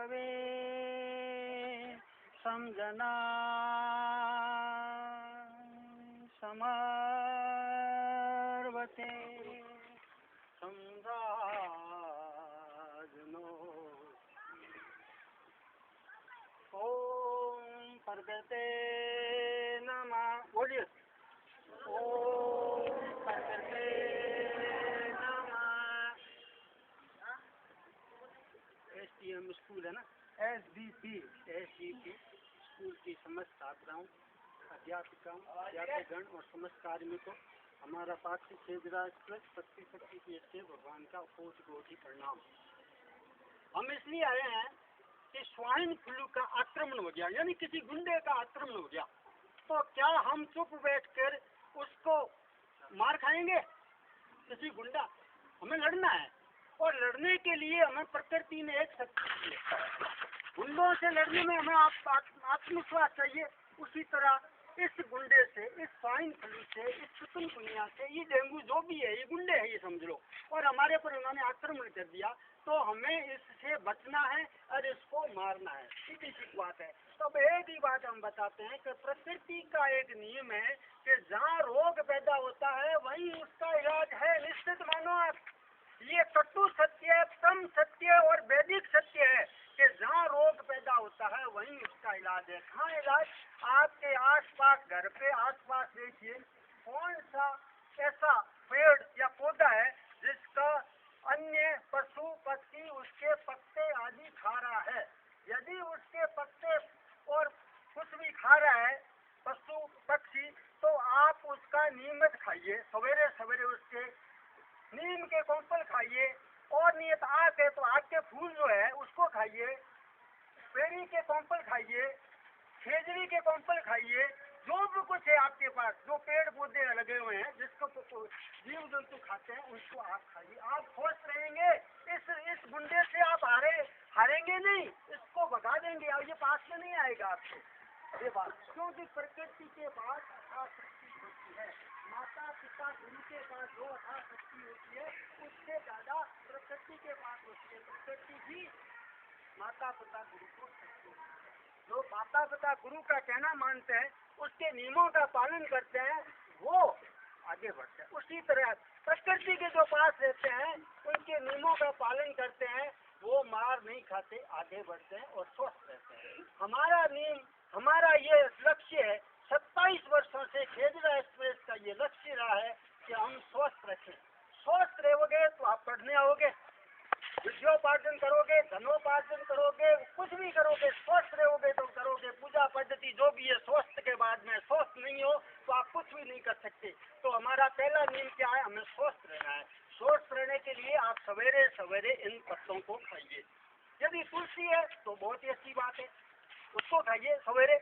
भवे समझना समर्वते समराजनो। ओम प्रकृते नमः। बोलिए ओम प्रकृते नमः। STM स्कूल है ना, SDP स्कूल की समस्त छात्राओं, अध्यापिकाओं, अध्यापकगण और समस्त कार्मिकों हमारा पार्थिव सेजराज प्लस शक्ति की से भगवान का कोटि कोटि प्रणाम। हम इसलिए आए हैं कि स्वाइन फ्लू का आक्रमण हो गया, यानी किसी गुंडे का आक्रमण हो गया, तो क्या हम चुप बैठकर उसको मार खाएंगे? किसी गुंडा, हमें लड़ना है और लड़ने के लिए हमें प्रकृति ने एक शक्ति दी है। गुंडों से लड़ने में हमें आत्मविश्वास चाहिए। उसी तरह इस गुंडे से, इस स्वाइन फ्लू से, इस चिकनगुनिया से, ये डेंगू जो भी है, ये गुंडे है, ये समझ लो, और हमारे पर उन्होंने आक्रमण कर दिया, तो हमें इससे बचना है और इसको मारना है। सीधी सी बात है। तो अब एक ही बात हम बताते हैं कि प्रकृति का एक नियम है कि जहाँ रोग पैदा होता है वहीं उसका इलाज है। निश्चित मानो आप, ये कटु सत्य, परम सत्य और वैदिक सत्य है कि जहाँ रोग पैदा होता है वहीं उसका इलाज है। कहाँ इलाज? आपके आसपास, घर पे आसपास देखिए कौन सा ऐसा पेड़ या पौधा है जिसका अन्य पशु पक्षी उसके पत्ते आदि खा रहा है। यदि उसके पत्ते और कुछ भी खा रहा है पशु पक्षी, तो आप उसका नियमित खाइए, सवेरे सवेरे उसके नीम के कोंपल खाइए, और नियत आग है तो आग के फूल जो है उसको खाइए, पेड़ी के कोंपल खाइए, खेजड़ी के कोंपल खाइए, जो भी कुछ है आपके पास, जो पेड़ पौधे लगे हुए हैं जिसको जीव जंतु खाते हैं उसको आप खाइए। आप स्वस्थ रहेंगे। इस गुंडे से आप हारेंगे नहीं, इसको भगा देंगे और ये पास में नहीं आएगा आपको। ये बात, क्योंकि प्रकृति के पास शक्ति होती है। माता पिता गुरु के पास जो शक्ति होती है उससे ज्यादा प्रकृति के पास होती है। प्रकृति भी माता पिता गुरु को शक्ति होती है। जो माता पिता गुरु का कहना मानते हैं, उसके नियमों का पालन करते हैं, वो आगे बढ़ते हैं। उसी तरह प्रकृति के जो पास रहते हैं उनके नियमों का पालन करते हैं, वो मार नहीं खाते, आगे बढ़ते हैं और स्वस्थ रहते हैं। हमारा नियम, हमारा ये लक्ष्य है, 27 वर्षों से खेजड़ा एक्सप्रेस का ये लक्ष्य रहा है कि हम स्वस्थ रखें। स्वस्थ रहोगे तो आप पढ़ने आओगे, विद्योपार्जन करोगे, धनोपार्जन करोगे, कुछ भी करोगे, स्वस्थ रहोगे तो करोगे। पूजा पद्धति जो भी है, स्वस्थ के बाद में, स्वस्थ नहीं हो तो आप कुछ भी नहीं कर सकते। तो हमारा पहला नियम क्या है? हमें स्वस्थ रहना है। स्वस्थ रहने के लिए आप सवेरे सवेरे इन पत्तों को खाइए। यदि तुलसी है तो बहुत ही अच्छी बात है, उसको खाइए सवेरे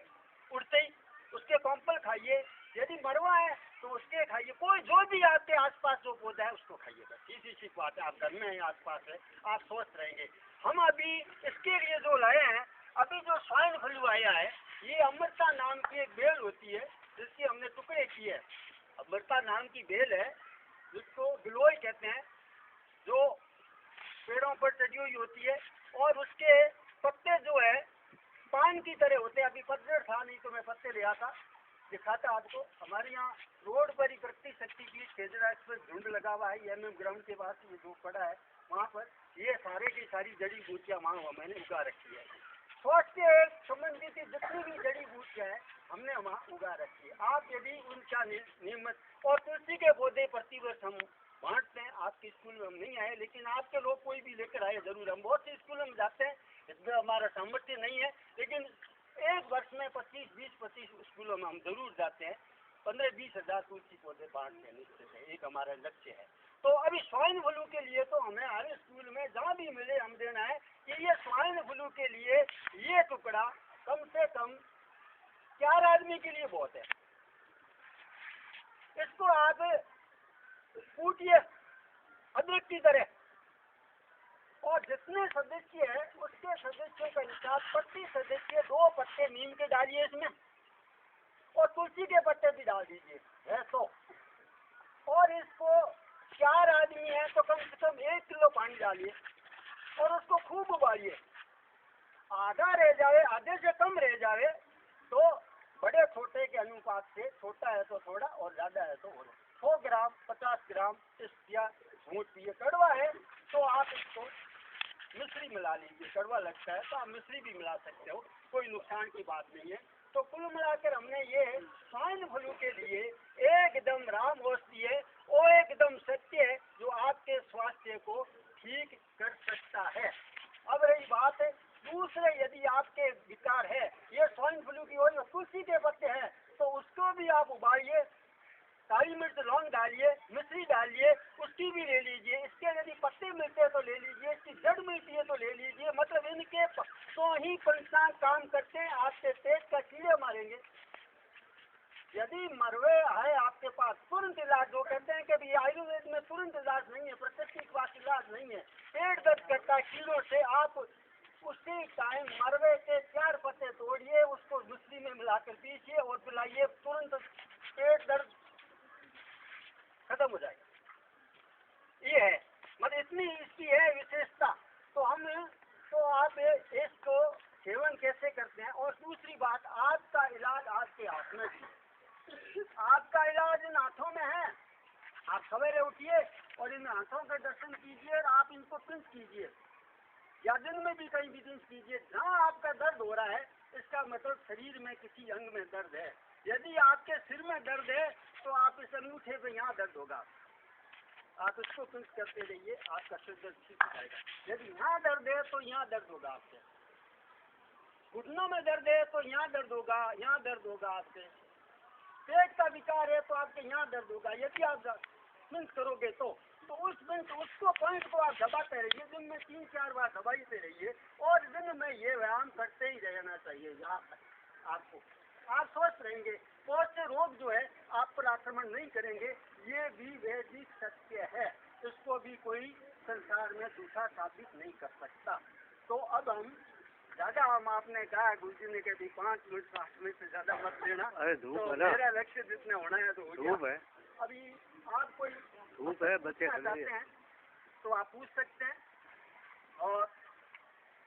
उठते ही, उसके कोंपल खाइए। यदि मरवा है तो उसके खाइए। कोई जो भी आपके आसपास जो पौधा है उसको खाइए। बस सीधी सी बात है, आप घर में है, आसपास है, आप स्वस्थ रहेंगे। हम अभी इसके लिए जो लाए हैं, अभी जो स्वाइन फ्लू आया है, ये अमृता नाम की एक बेल होती है जिसकी हमने टुकड़े किए हैं। अमृता नाम की बेल है जिसको गिलोय कहते हैं, जो पेड़ों पर चढ़ी हुई होती है, और उसके पत्ते जो है पान की तरह होते हैं। अभी पतझड़ था, नहीं तो मैं पत्ते ले आता, दिखाता आपको। हमारे यहाँ रोड पर ही प्रकृति शक्ति की खेजड़ा एक्सप्रेस झुंड लगा हुआ है, MM ग्राउंड के पास ये जो पड़ा है वहाँ पर, ये सारे की सारी जड़ी बूटियाँ वहाँ मैंने उगा रखी है। स्वास्थ्य संबंधित जितनी भी जड़ी बूटियाँ हैं हमने वहाँ उगा रखी है। आप यदि उनका नियमित, और तुलसी के पौधे प्रतिवर्ष हम बांटते हैं। आपके स्कूल में हम नहीं आए, लेकिन आपके लोग कोई भी लेकर आए जरूर। हम बहुत से स्कूलों में जाते हैं, इसमें हमारा सामर्थ्य नहीं है, लेकिन एक वर्ष में 25 स्कूलों में हम जरूर जाते हैं। 15-20 हजार तुलसी पौधे बांटते हैं, निश्चित है, एक हमारा लक्ष्य है। तो अभी स्वाइन फ्लू के लिए तो हमें हर स्कूल में जहाँ भी मिले हम देना है कि ये स्वाइन फ्लू के लिए ये टुकड़ा कम से कम 4 आदमी के लिए बहुत है। इसको आप कूटिए अदरक की तरह, और जितने सदस्य है उसके सदस्यों का हिसाब, प्रति सदस्य 2 पत्ते नीम के डालिए इसमें, और तुलसी के पत्ते भी डाल दीजिए है तो। और इसको 4 आदमी है तो कम से कम 1 किलो पानी डालिए और उसको खूब उबालिए। आधा रह जाए, आधे से कम रह जाए तो बड़े छोटे के अनुपात से, छोटा है तो थोड़ा और ज्यादा है तो 100 ग्राम 50 ग्राम इस या झूठ पिए। कड़वा है तो आप इसको मिश्री मिला लीजिए, कड़वा लगता है तो आप मिश्री भी मिला सकते हो, कोई नुकसान की बात नहीं है। तो कुल मिलाकर हमने ये स्वाइन फ्लू के लिए एकदम राम औषधि है और एकदम सत्य है जो आपके स्वास्थ्य को ठीक कर सकता है। अब रही बात दूसरे, यदि आपके विकार है, ये स्वाइन फ्लू की वजह तुलसी के पत्ते हैं तो उसको भी आप उबालिए, काली मिर्च लौंग डालिए, मिश्री डालिए, उसकी भी ले लीजिए। इसके यदि पत्ते मिलते हैं तो ले लीजिए, इसकी जड़ मिलती है तो ले लीजिए। मतलब इनके तो ही पंचांग काम करते हैं, आपके पेट का कीड़े मारेंगे। यदि मरवे है आपके पास तुरंत इलाज, जो कहते हैं कि भी आयुर्वेद में तुरंत इलाज नहीं है, प्राकृतिक बात इलाज नहीं है। पेट दर्द करता है कीड़ों से, आप उसी टाइम मरवे के 4 पत्ते तोड़िए, उसको मिश्री में मिलाकर पीजिए और पिलाइए, तुरंत पेट दर्द खत्म हो जाएगा। ये है, मतलब इतनी इसकी है विशेषता। तो आप इसको सेवन कैसे करते हैं। और दूसरी बात, आपका इलाज आपके हाथ में भी, आपका इलाज इन हाथों में है। आप सवेरे उठिए और इन हाथों का दर्शन कीजिए और आप इनको पिंच कीजिए, या दिन में भी कहीं भी पिंच कीजिए। जहाँ आपका दर्द हो रहा है इसका मतलब शरीर में किसी अंग में दर्द है। यदि आपके सिर में दर्द है तो आप इस अंगूठे पे यहाँ दर्द होगा, आप इसको पिंच करते रहिए, आपका सिर दर्द ठीक हो जाएगा। यदि यहाँ दर्द है तो यहाँ दर्द होगा आपके, घुटनों में दर्द है तो यहाँ दर्द होगा, यहाँ दर्द होगा आपके, पेट का विकार है तो आपके यहाँ दर्द होगा। यदि आप पिंच करोगे तो उस पिंच उसको पॉइंट को आप दबाते रहिए, दिन में 3-4 बार दबाते रहिए और दिन में ये व्यायाम करते ही रहना चाहिए। आपको आप स्वस्थ रहेंगे, बहुत से रोग जो है आप पर आक्रमण नहीं करेंगे। ये भी वैदिक सत्य है, इसको भी कोई संसार में झूठा साबित नहीं कर सकता। तो अब हम ज्यादा, हम आपने कहा गुरु जी ने कभी 5 मिनट 7 मिनट से ज्यादा मत लेना। अरे धूप तो है ना, मेरा लक्ष्य जितने होना है तो हो गया। धूप है, अभी आप कोई धूप है, बच्चे चाहते हैं तो आप पूछ सकते हैं। और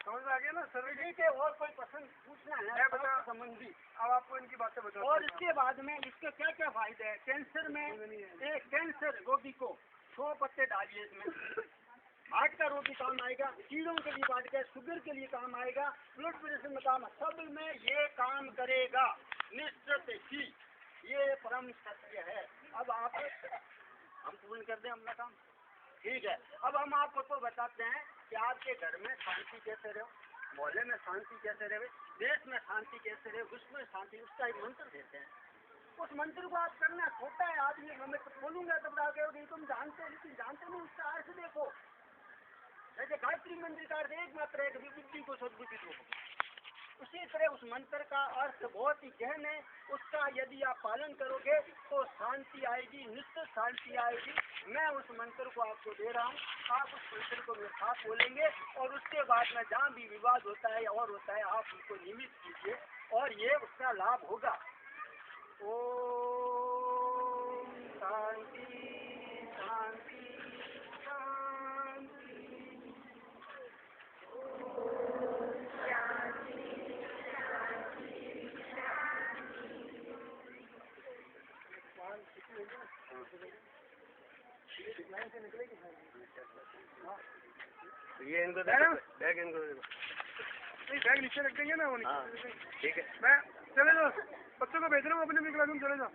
समझ में आ गया ना सर, ठीक है। और कोई प्रश्न पूछना है संबंधी, अब आपको इनकी बातें बताओ। और इसके बाद में इसके क्या क्या फायदे हैं। कैंसर में, एक कैंसर रोगी को 100 पत्ते डालिए इसमें, हार्ट का रोगी काम आएगा, कीड़ों के लिए बांट के, शुगर के लिए काम आएगा, ब्लड प्रेशर में काम, सब में ये काम करेगा निश्चित ही, ये परम सत्य है। अब आप हम पूर्ण कर दें अपना काम, ठीक है। अब हम आपको तो बताते हैं कि आपके घर में शांति कैसे रहे, मोहल्ले में शांति कैसे रहे, देश में शांति कैसे रहे, विश्व में शांति, उसका एक मंत्र देते हैं। उस मंत्र को आप करना, छोटा है आदमी, मैं बोलूंगा तब आगे तुम जानते हो, लेकिन जानते नहीं, उसका अर्थ देखो। जैसे गायत्री मंत्र का अर्थ एक मात्र है कि बुद्धि को सद्बुद्धि दो, उसी तरह उस मंत्र का अर्थ बहुत ही गहन है। उसका यदि आप पालन करोगे तो शांति आएगी, निश्चित शांति आएगी। मैं उस मंत्र को आपको दे रहा हूँ, आप उस मंत्र को मेरे साथ बोलेंगे और उसके बाद में जहाँ भी विवाद होता है और होता है आप उसको निमित कीजिए और ये उसका लाभ होगा। ओम शांति शांति शांति। ये इनको बैग इनको दे दो। नहीं, बैग नीचे रख देंगे ना वो नीचे। हाँ ठीक है, मैं चले जाओ, बच्चों को भेज रहा हूँ अपने क्लास में, चले जाओ।